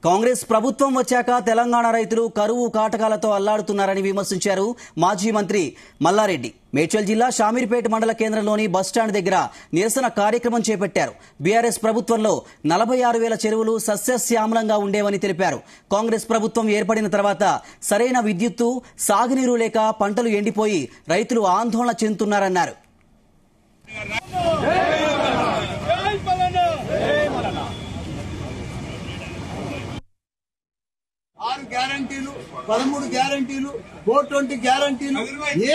కాంగ్రెస్ ప్రభుత్వం వచ్చాక తెలంగాణ రైతులు కరువు కాటకాలతో అల్లాడుతున్నారని విమర్శించారు మాజీ మంత్రి మల్లారెడ్డి. మేడ్చల్ జిల్లా షామీర్పేట మండల కేంద్రంలోని బస్టాండ్ దగ్గర నిరసన కార్యక్రమం చేపట్టారు. బీఆర్ఎస్ ప్రభుత్వంలో 46,000 చెరువులు సస్యశ్యామలంగా ఉండేవని తెలిపారు. కాంగ్రెస్ ప్రభుత్వం ఏర్పడిన తర్వాత సరైన విద్యుత్తు, సాగునీరు లేక పంటలు ఎండిపోయి రైతులు ఆందోళన చెందుతున్నారన్నారు. 6 గ్యారంటీలు, 13 గ్యారంటీలు, 420 గ్యారంటీలు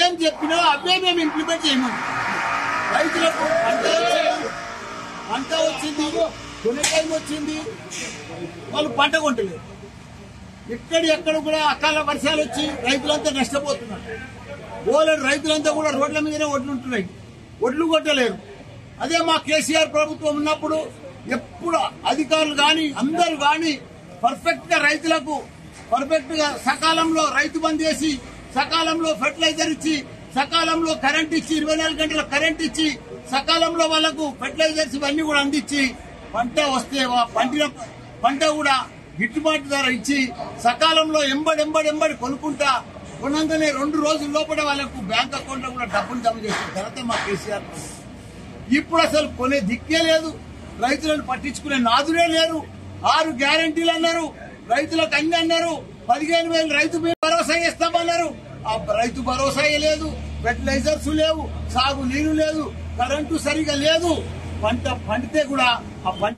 ఏం చెప్పినా అవే మేము ఇంప్లిమెంట్ చేయమని రైతులకు పంట వచ్చింది, కొనే టైం వచ్చింది, వాళ్ళు పంట కొంటలేదు. ఎక్కడ కూడా అకాల వర్షాలు వచ్చి రైతులంతా నష్టపోతున్నారు. ఓలేడు రైతులంతా కూడా రోడ్ల మీదనే ఒడ్లు ఉంటున్నాయి, ఒడ్లు కొట్టలేరు. అదే మా కేసీఆర్ ప్రభుత్వం ఉన్నప్పుడు ఎప్పుడు అధికారులు గాని అందరూ గాని పర్ఫెక్ట్ గా రైతులకు పర్ఫెక్ట్ గా సకాలంలో రైతు బంద్ చేసి, సకాలంలో ఫెర్టిలైజర్ ఇచ్చి, సకాలంలో కరెంట్ ఇచ్చి, 24 గంటల కరెంట్ ఇచ్చి, సకాలంలో వాళ్లకు ఫెర్టిలైజర్స్ ఇవన్నీ కూడా అందించి, పంట వస్తే పంట కూడా గిట్టుబాటు ధర ఇచ్చి, సకాలంలో ఎంబడి కొనుక్కుంటా కొనంగానే 2 రోజుల లోపల వాళ్లకు బ్యాంక్ అకౌంట్ లో కూడా డబ్బులు జమ చేసిన తర్వాత మా కేసీఆర్. ఇప్పుడు అసలు కొనే దిక్కే లేదు, రైతులను పట్టించుకునే నాదులే లేరు. 6 గ్యారంటీలు అన్నారు, రైతులకు అన్ని అన్నారు. 15,000 రైతు భరోసా ఇస్తామన్నారు. ఆ రైతు భరోసా లేదు, ఫెర్టిలైజర్స్ లేవు, సాగు నీరు లేదు, కరెంటు సరిగా లేదు. పంట పండితే కూడా ఆ పంట